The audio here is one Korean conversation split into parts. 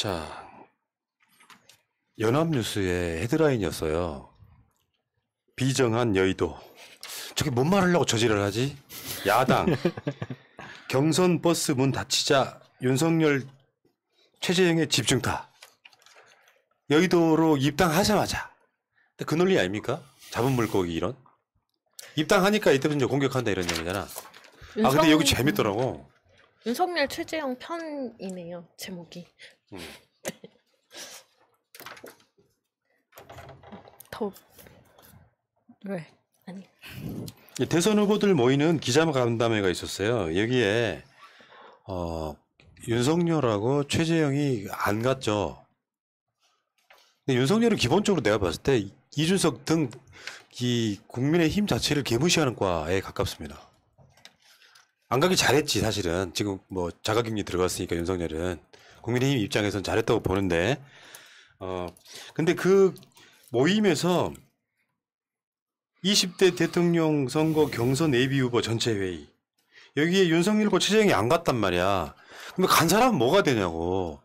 자, 연합뉴스의 헤드라인이었어요. 비정한 여의도. 저게 뭔 말 하려고 저지랄 하지? 야당. 경선 버스 문 닫히자 윤석열 최재형의 집중타. 여의도로 입당하자마자. 그 논리 아닙니까? 잡은 물고기 이런. 입당하니까 이때부터 이제 공격한다 이런 얘기잖아. 근데 여기 재밌더라고. 윤석열 최재형 편이네요. 제목이. 더 왜? 아니. 대선 후보들 모이는 기자간담회가 있었어요. 여기에 윤석열하고 최재형이 안 갔죠. 근데 윤석열은 기본적으로 내가 봤을 때 이준석 등 이 국민의힘 자체를 개무시하는 과에 가깝습니다. 안 가길 잘했지 사실은. 지금 뭐 자가격리 들어갔으니까 윤석열은 국민의힘 입장에서는 잘했다고 보는데 근데 그 모임에서 20대 대통령 선거 경선 예비 후보 전체 회의 여기에 윤석열과 최재형이 안 갔단 말이야. 근데 간 사람은 뭐가 되냐고.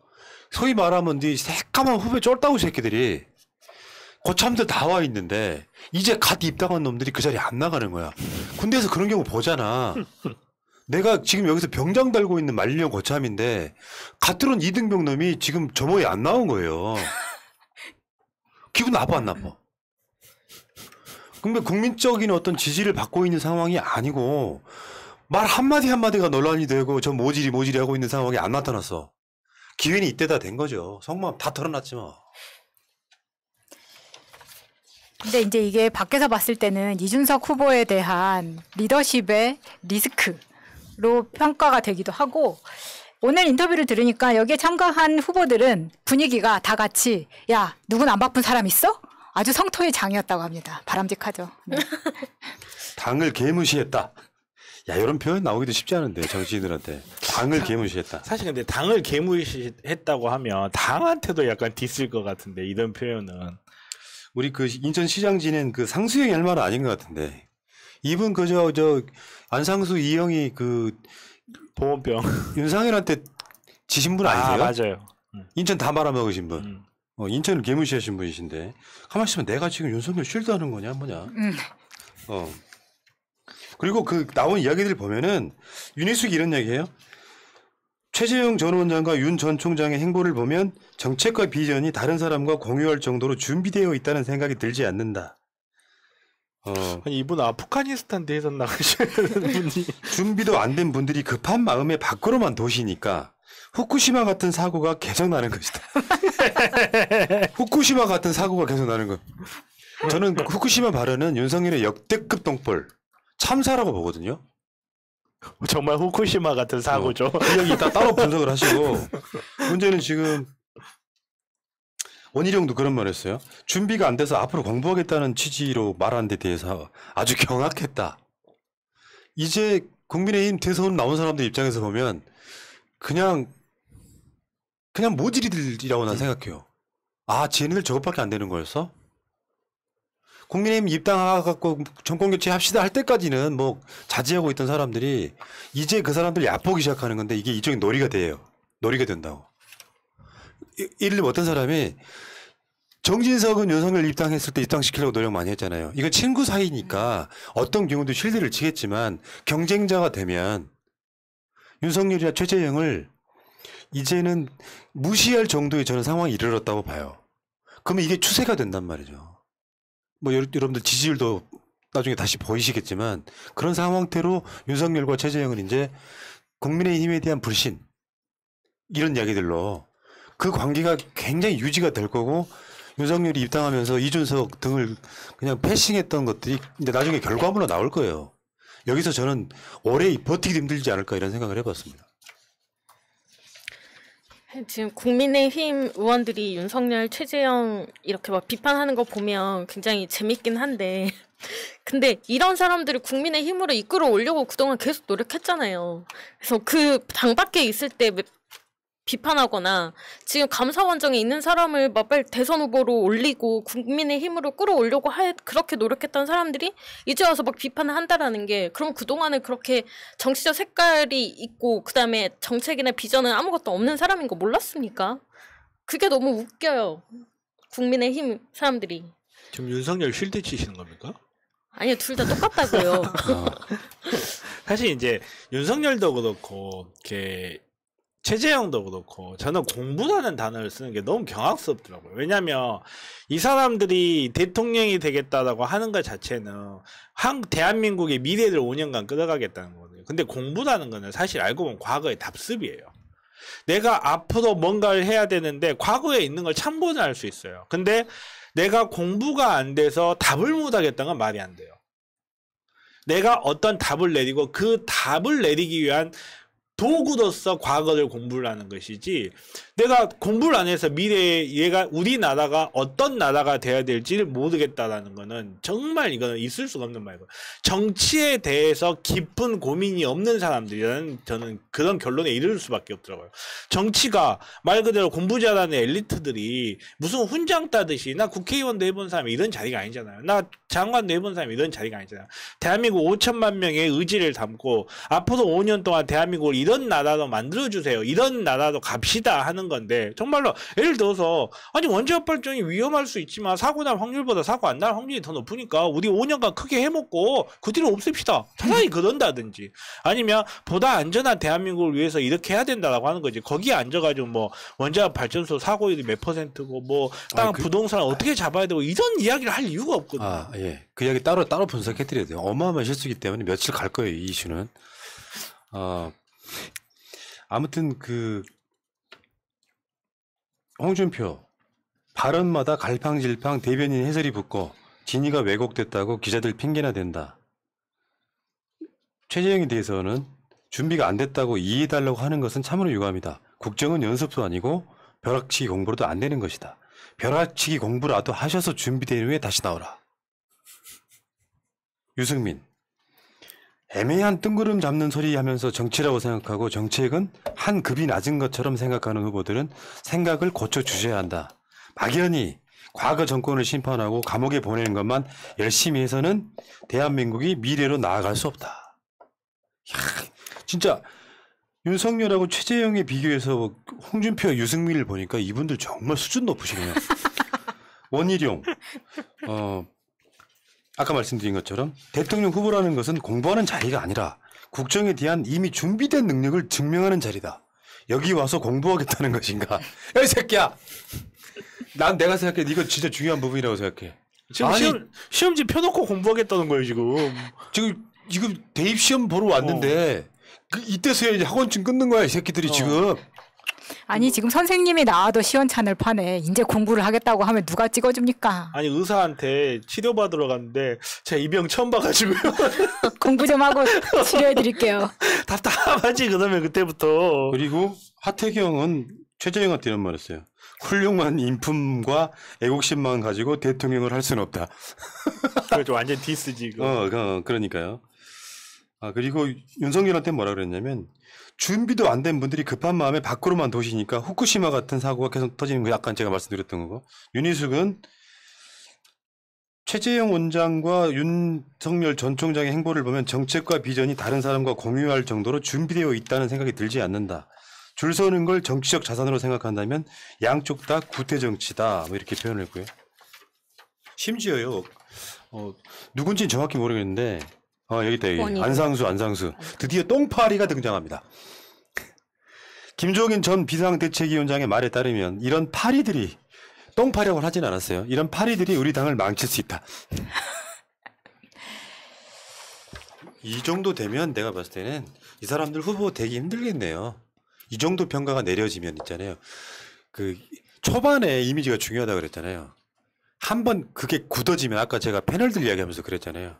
소위 말하면 네 새까만 후배 쫄따구 새끼들이 고참들 다 와 있는데 이제 갓 입당한 놈들이 그 자리에 안 나가는 거야. 군대에서 그런 경우 보잖아. 내가 지금 여기서 병장 달고 있는 말년 고참인데 갓 들어온 이등병 놈이 지금 저 모에 안 나온 거예요. 기분 나빠 안 나빠? 근데 국민적인 어떤 지지를 받고 있는 상황이 아니고 말 한마디 한마디가 논란이 되고 저 모질이 하고 있는 상황이 안 나타났어. 기회는 이때다 된 거죠. 속마음 다 털어놨지 뭐. 근데 이제 이게 밖에서 봤을 때는 이준석 후보에 대한 리더십의 리스크로 평가가 되기도 하고 오늘 인터뷰를 들으니까 여기에 참가한 후보들은 분위기가 다 같이 야 누군 안 바쁜 사람 있어? 아주 성토의 장이었다고 합니다. 바람직하죠. 네. 당을 개무시했다. 야 이런 표현 나오기도 쉽지 않은데 정치인들한테 당을 개무시했다. 사실 근데 당을 개무시했다고 하면 당한테도 약간 디스일 것 같은데 이런 표현은 우리 그 인천시장 지낸 그 상수형이 할 말은 아닌 것 같은데 이분 그저 안상수 이영이 그 보온병 윤상현한테 지신 분 아니세요? 맞아요. 인천 다 말아먹으신 분. 인천을 개무시하신 분이신데 가만히 있으면 내가 지금 윤석열 쉴드하는 거냐 뭐냐. 그리고 그 나온 이야기들 보면은 윤희숙이 이런 얘기해요. 최재형 전 원장과 윤 전 총장의 행보를 보면 정책과 비전이 다른 사람과 공유할 정도로 준비되어 있다는 생각이 들지 않는다. 아니 이분 아프가니스탄 대에서 나가시는 분이 준비도 안 된 분들이 급한 마음에 밖으로만 도시니까 후쿠시마 같은 사고가 계속 나는 것이다. 후쿠시마 같은 사고가 계속 나는 것. 저는 후쿠시마 발언은 윤석열의 역대급 똥볼 참사라고 보거든요. 정말 후쿠시마 같은 사고죠. 여기 이따 따로 분석을 하시고 문제는 지금 원희룡도 그런 말 했어요. 준비가 안 돼서 앞으로 공부하겠다는 취지로 말한 데 대해서 아주 경악했다. 이제 국민의힘 대선 나온 사람들 입장에서 보면 그냥 모질이들이라고 난 생각해요. 아, 쟤네들 저것밖에 안 되는 거였어? 국민의힘 입당하고 정권 교체합시다 할 때까지는 뭐 자제하고 있던 사람들이 이제 그 사람들 얕보기 시작하는 건데 이게 이쪽에 놀이가 돼요. 놀이가 된다고. 예를 들면 어떤 사람이 정진석은 윤석열 입당했을 때 입당시키려고 노력 많이 했잖아요. 이건 친구 사이니까 어떤 경우도 실드를 치겠지만 경쟁자가 되면 윤석열이나 최재형을 이제는 무시할 정도의 저는 상황이 이르렀다고 봐요. 그러면 이게 추세가 된단 말이죠. 뭐 여러분들 지지율도 나중에 다시 보이시겠지만 그런 상황대로 윤석열과 최재형은 이제 국민의힘에 대한 불신 이런 이야기들로 그 관계가 굉장히 유지가 될 거고 윤석열이 입당하면서 이준석 등을 그냥 패싱했던 것들이 이제 나중에 결과물로 나올 거예요. 여기서 저는 오래 버티기 힘들지 않을까 이런 생각을 해봤습니다. 지금 국민의힘 의원들이 윤석열, 최재형 이렇게 막 비판하는 거 보면 굉장히 재밌긴 한데 근데 이런 사람들을 국민의힘으로 이끌어 오려고 그동안 계속 노력했잖아요. 그래서 그 당 밖에 있을 때 비판하거나 지금 감사원장에 있는 사람을 막 빨리 대선 후보로 올리고 국민의힘으로 끌어오려고 그렇게 노력했던 사람들이 이제 와서 막 비판을 한다라는 게 그럼 그동안에 그렇게 정치적 색깔이 있고 그다음에 정책이나 비전은 아무것도 없는 사람인 거 몰랐습니까? 그게 너무 웃겨요. 국민의힘 사람들이. 지금 윤석열 쉴드 치시는 겁니까? 아니요, 둘 다 똑같다고요. 사실 이제 윤석열도 그렇고 이렇게 최재형도 그렇고 저는 공부라는 단어를 쓰는 게 너무 경악스럽더라고요. 왜냐하면 이 사람들이 대통령이 되겠다라고 하는 것 자체는 대한민국의 미래를 5년간 끌어가겠다는 거거든요. 근데 공부라는 거는 사실 알고 보면 과거의 답습이에요. 내가 앞으로 뭔가를 해야 되는데 과거에 있는 걸 참고는 할 수 있어요. 근데 내가 공부가 안 돼서 답을 못 하겠다는 건 말이 안 돼요. 내가 어떤 답을 내리고 그 답을 내리기 위한 도구로서 과거를 공부를 하는 것이지 내가 공부를 안 해서 미래에 얘가 우리나라가 어떤 나라가 돼야 될지를 모르겠다라는 거는 정말 이거는 있을 수가 없는 말이고 정치에 대해서 깊은 고민이 없는 사람들이라는 저는 그런 결론에 이를 수밖에 없더라고요. 정치가 말 그대로 공부 잘하는 엘리트들이 무슨 훈장 따듯이 나 국회의원도 해본 사람이 이런 자리가 아니잖아요. 나 장관도 해본 사람이 이런 자리가 아니잖아요. 대한민국 5천만 명의 의지를 담고 앞으로 5년 동안 대한민국을 이런 나라로 만들어주세요. 이런 나라로 갑시다 하는 건데 정말로 예를 들어서 아니 원자력 발전이 위험할 수 있지만 사고 날 확률보다 사고 안 날 확률이 더 높으니까 우리 5년간 크게 해먹고 그 뒤로 없앱시다. 차라리 그런다든지 아니면 보다 안전한 대한민국을 위해서 이렇게 해야 된다라고 하는 거지. 거기에 앉아가지고 뭐 원자력 발전소 사고율이 몇 %고 뭐 땅 부동산 어떻게 잡아야 되고 이런 이야기를 할 이유가 없거든요. 아, 예. 그 이야기 따로 분석해드려야 돼요. 어마어마한 실수기 때문에 며칠 갈 거예요, 이 이슈는. 아무튼 홍준표 발언마다 갈팡질팡 대변인 해설이 붙고 진위가 왜곡됐다고 기자들 핑계나 댄다. 최재형에 대해서는 준비가 안 됐다고 이해해달라고 하는 것은 참으로 유감이다. 국정은 연습도 아니고 벼락치기 공부로도 안 되는 것이다. 벼락치기 공부라도 하셔서 준비된 후에 다시 나오라. 유승민 애매한 뜬구름 잡는 소리 하면서 정치라고 생각하고 정책은 한 급이 낮은 것처럼 생각하는 후보들은 생각을 고쳐주셔야 한다. 막연히 과거 정권을 심판하고 감옥에 보내는 것만 열심히 해서는 대한민국이 미래로 나아갈 수 없다. 이야, 진짜 윤석열하고 최재형에 비교해서 홍준표, 유승민을 보니까 이분들 정말 수준 높으시네요. 원희룡 아까 말씀드린 것처럼 대통령 후보라는 것은 공부하는 자리가 아니라 국정에 대한 이미 준비된 능력을 증명하는 자리다. 여기 와서 공부하겠다는 것인가? 야, 이 새끼야! 내가 생각해. 이거 진짜 중요한 부분이라고 생각해. 지금 시험지 펴놓고 공부하겠다는 거예요, 지금 대입 시험 보러 왔는데 이때서야 이제 학원증 끊는 거야, 이 새끼들이 지금. 아니 지금 선생님이 나와도 시원찮을 판에 이제 공부를 하겠다고 하면 누가 찍어줍니까? 아니 의사한테 치료받으러 갔는데 제가 이 병 처음 봐가지고요. 공부 좀 하고 치료해드릴게요. 답답하지 그러면 그때부터. 그리고 하태경은 최재형한테 이런 말 했어요. 훌륭한 인품과 애국심만 가지고 대통령을 할 수는 없다. 그렇죠. 완전 디스지. 그러니까요. 그리고 윤석열한테 뭐라 그랬냐면 준비도 안 된 분들이 급한 마음에 밖으로만 도시니까 후쿠시마 같은 사고가 계속 터지는 거 약간 제가 말씀드렸던 거고. 윤희숙은 최재형 원장과 윤석열 전 총장의 행보를 보면 정책과 비전이 다른 사람과 공유할 정도로 준비되어 있다는 생각이 들지 않는다. 줄 서는 걸 정치적 자산으로 생각한다면 양쪽 다 구태 정치다. 뭐 이렇게 표현을 했고요. 심지어요. 누군지는 정확히 모르겠는데 여기 있다. 여기. 안상수. 드디어 똥파리가 등장합니다. 김종인 전 비상대책위원장의 말에 따르면 이런 파리들이 똥파리라고는 하진 않았어요. 이런 파리들이 우리 당을 망칠 수 있다. 이 정도 되면 내가 봤을 때는 이 사람들 후보 되기 힘들겠네요. 이 정도 평가가 내려지면 있잖아요. 초반에 이미지가 중요하다고 그랬잖아요. 한번 그게 굳어지면 아까 제가 패널들 이야기하면서 그랬잖아요.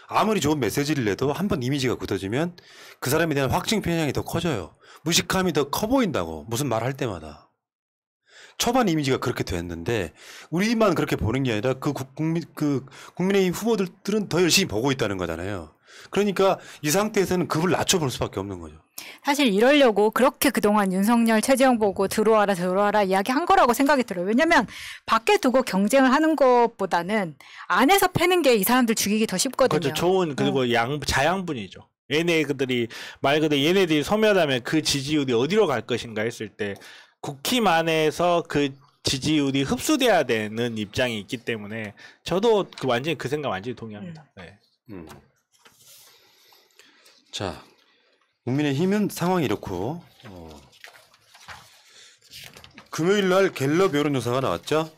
아무리 좋은 메시지를 내도 한번 이미지가 굳어지면 그 사람에 대한 확증 편향이 더 커져요. 무식함이 더 커 보인다고 무슨 말할 때마다. 초반 이미지가 그렇게 됐는데 우리만 그렇게 보는 게 아니라 국민의힘 후보들은 더 열심히 보고 있다는 거잖아요. 그러니까 이 상태에서는 급을 낮춰볼 수밖에 없는 거죠. 사실 이러려고 그렇게 그동안 윤석열, 최재형 보고 들어와라 이야기한 거라고 생각이 들어요. 왜냐면 밖에 두고 경쟁을 하는 것보다는 안에서 패는 게 이 사람들 죽이기 더 쉽거든요. 그렇죠. 좋은 그리고 자양분이죠. 얘네들이 말 그대로 얘네들이 소멸하면 그 지지율이 어디로 갈 것인가 했을 때 국힘 안에서 그 지지율이 흡수돼야 되는 입장이 있기 때문에 저도 완전히 그 생각 완전히 동의합니다. 네. 자, 국민의힘은 상황이 이렇고 금요일 날 갤럽 여론조사가 나왔죠.